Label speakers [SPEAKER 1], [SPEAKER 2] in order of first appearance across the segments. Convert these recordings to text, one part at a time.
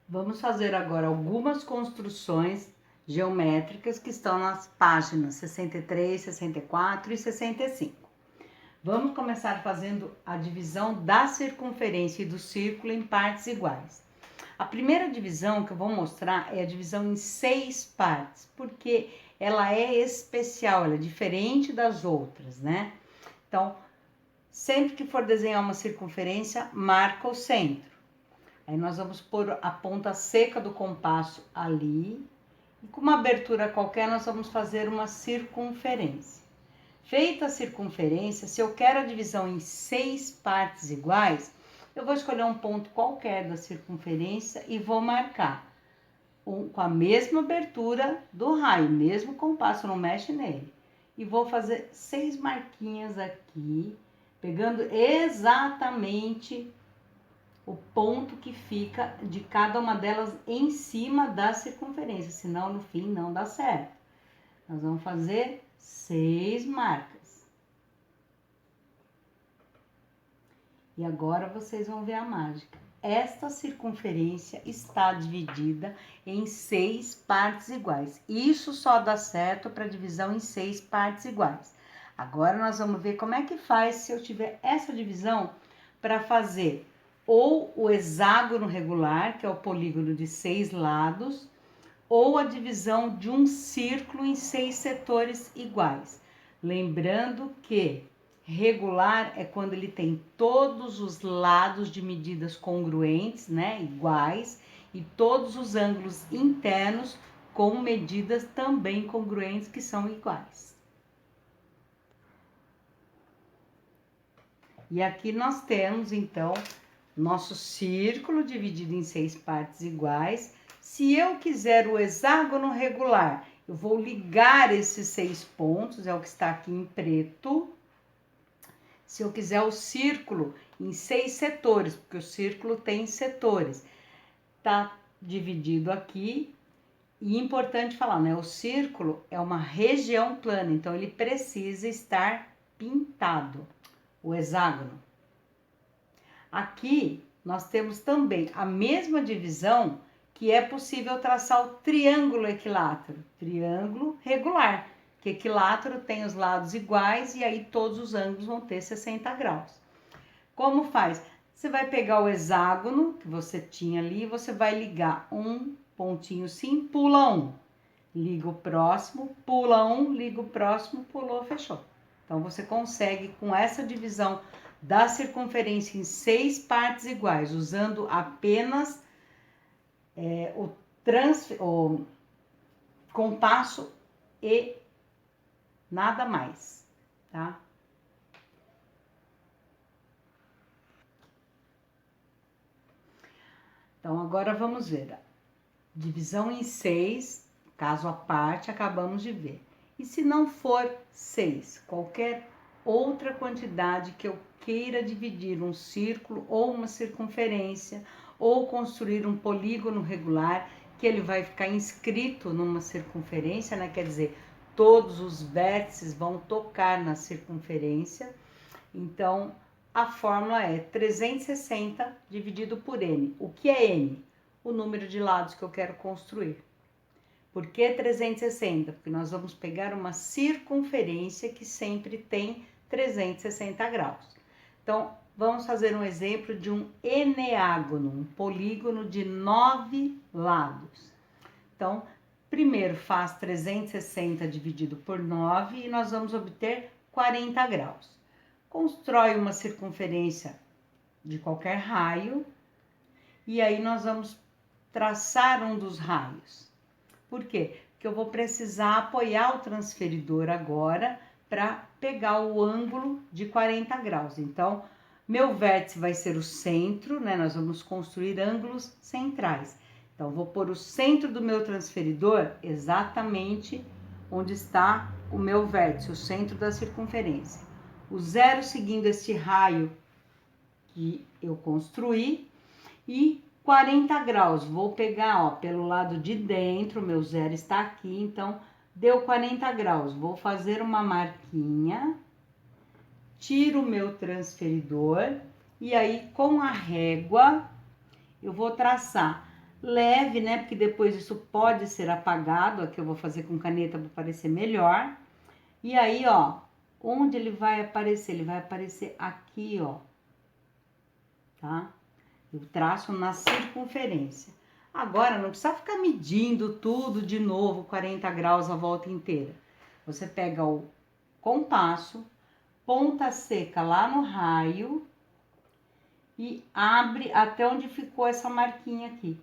[SPEAKER 1] Vamos fazer agora algumas construções geométricas que estão nas páginas 63, 64 e 65. Vamos começar fazendo a divisão da circunferência e do círculo em partes iguais. A primeira divisão que eu vou mostrar é a divisão em 6 partes, porque ela é especial, ela é diferente das outras, né? Então, sempre que for desenhar uma circunferência, marca o centro. Aí nós vamos pôr a ponta seca do compasso ali. E com uma abertura qualquer, nós vamos fazer uma circunferência. Feita a circunferência, se eu quero a divisão em 6 partes iguais, eu vou escolher um ponto qualquer da circunferência e vou marcar com a mesma abertura do raio, mesmo compasso, não mexe nele. E vou fazer 6 marquinhas aqui, pegando exatamente o ponto que fica de cada uma delas em cima da circunferência, senão no fim não dá certo. Nós vamos fazer 6 marcas. E agora vocês vão ver a mágica. Esta circunferência está dividida em 6 partes iguais. Isso só dá certo para divisão em 6 partes iguais. Agora nós vamos ver como é que faz se eu tiver essa divisão para fazer ou o hexágono regular, que é o polígono de 6 lados, ou a divisão de um círculo em 6 setores iguais. Lembrando que regular é quando ele tem todos os lados de medidas congruentes, né, iguais, e todos os ângulos internos com medidas também congruentes que são iguais. E aqui nós temos, então, nosso círculo dividido em 6 partes iguais. Se eu quiser o hexágono regular, eu vou ligar esses 6 pontos, é o que está aqui em preto. Se eu quiser o círculo em 6 setores, porque o círculo tem setores, tá dividido aqui. E importante falar, né? O círculo é uma região plana, então ele precisa estar pintado, o hexágono. Aqui nós temos também a mesma divisão que é possível traçar o triângulo equilátero, triângulo regular, que equilátero tem os lados iguais e aí todos os ângulos vão ter 60 graus. Como faz? Você vai pegar o hexágono que você tinha ali, você vai ligar um pontinho sim, pula um, liga o próximo, pula um, liga o próximo, pulou, fechou. Então você consegue com essa divisão da circunferência em 6 partes iguais, usando apenas o compasso e nada mais, tá? Então, agora vamos ver. Divisão em 6, caso à parte, acabamos de ver. E se não for 6, qualquer outra quantidade que eu queira dividir um círculo ou uma circunferência, ou construir um polígono regular, que ele vai ficar inscrito numa circunferência, né? Quer dizer, todos os vértices vão tocar na circunferência. Então, a fórmula é 360 dividido por n. O que é n? O número de lados que eu quero construir. Por que 360? Porque nós vamos pegar uma circunferência que sempre tem 360 graus. Então, vamos fazer um exemplo de um eneágono, um polígono de 9 lados. Então, primeiro faz 360 dividido por 9 e nós vamos obter 40 graus. Constrói uma circunferência de qualquer raio e aí nós vamos traçar um dos raios. Por quê? Porque eu vou precisar apoiar o transferidor agora para pegar o ângulo de 40 graus. Então, meu vértice vai ser o centro, né? Nós vamos construir ângulos centrais. Então, vou pôr o centro do meu transferidor exatamente onde está o meu vértice, o centro da circunferência. O zero seguindo este raio que eu construí e 40 graus, vou pegar, ó, pelo lado de dentro, meu zero está aqui, então deu 40 graus, vou fazer uma marquinha, tiro o meu transferidor e aí com a régua eu vou traçar leve, né? Porque depois isso pode ser apagado. Aqui eu vou fazer com caneta para parecer melhor. E aí, ó, onde ele vai aparecer? Ele vai aparecer aqui, ó, tá? Eu traço na circunferência. Agora, não precisa ficar medindo tudo de novo, 40 graus a volta inteira. Você pega o compasso, ponta seca lá no raio e abre até onde ficou essa marquinha aqui.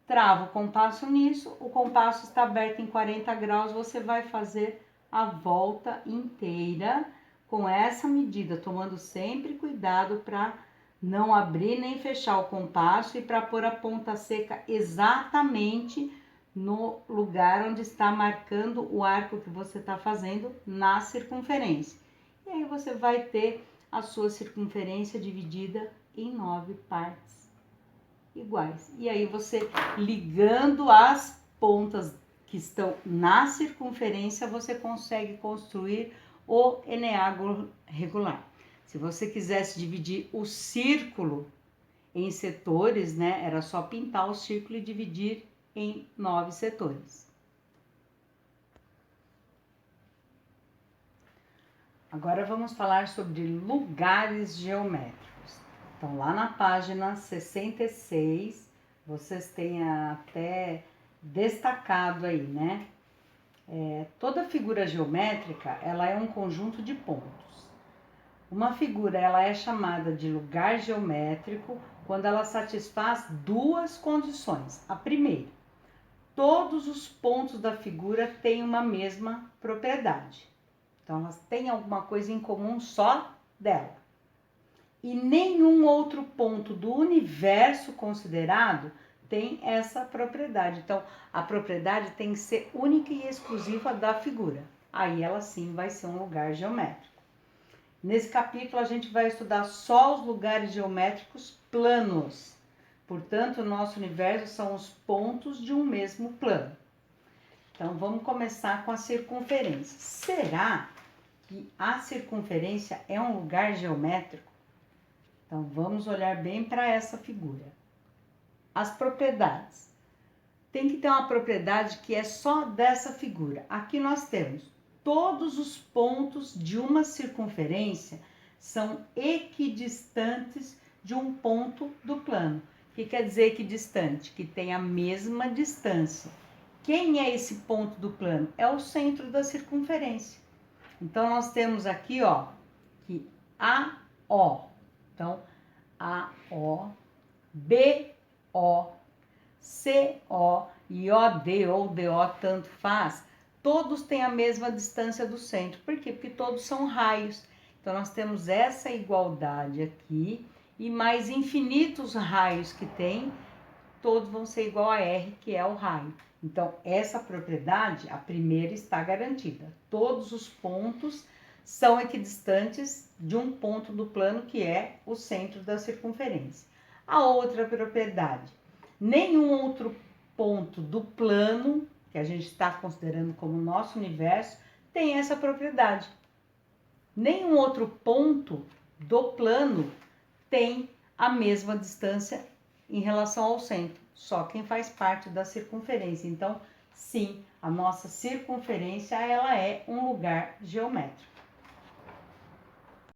[SPEAKER 1] Trava o compasso nisso, o compasso está aberto em 40 graus, você vai fazer a volta inteira com essa medida, tomando sempre cuidado para não abrir nem fechar o compasso e para pôr a ponta seca exatamente no lugar onde está marcando o arco que você está fazendo na circunferência. E aí você vai ter a sua circunferência dividida em 9 partes iguais. E aí você ligando as pontas que estão na circunferência, você consegue construir o eneágono regular. Se você quisesse dividir o círculo em setores, né, era só pintar o círculo e dividir em 9 setores. Agora vamos falar sobre lugares geométricos. Então, lá na página 66, vocês têm até destacado aí, né? Toda figura geométrica, ela é um conjunto de pontos. Uma figura, ela é chamada de lugar geométrico quando ela satisfaz duas condições. A primeira, todos os pontos da figura têm uma mesma propriedade. Então, elas têm alguma coisa em comum só dela. E nenhum outro ponto do universo considerado tem essa propriedade. Então, a propriedade tem que ser única e exclusiva da figura. Aí ela sim vai ser um lugar geométrico. Nesse capítulo a gente vai estudar só os lugares geométricos planos. Portanto, o nosso universo são os pontos de um mesmo plano. Então, vamos começar com a circunferência. Será que a circunferência é um lugar geométrico? Então, vamos olhar bem para essa figura. As propriedades. Tem que ter uma propriedade que é só dessa figura. Aqui nós temos todos os pontos de uma circunferência são equidistantes de um ponto do plano. O que quer dizer equidistante? Que tem a mesma distância. Quem é esse ponto do plano? É o centro da circunferência. Então, nós temos aqui, ó, que AO. Então, AO, BO, CO e OD ou DO, tanto faz, todos têm a mesma distância do centro. Por quê? Porque todos são raios. Então, nós temos essa igualdade aqui e mais infinitos raios que tem, todos vão ser igual a R, que é o raio. Então, essa propriedade, a primeira, está garantida. Todos os pontos são equidistantes de um ponto do plano, que é o centro da circunferência. A outra propriedade, nenhum outro ponto do plano, que a gente está considerando como nosso universo, tem essa propriedade. Nenhum outro ponto do plano tem a mesma distância em relação ao centro, só quem faz parte da circunferência. Então, sim, a nossa circunferência, ela é um lugar geométrico.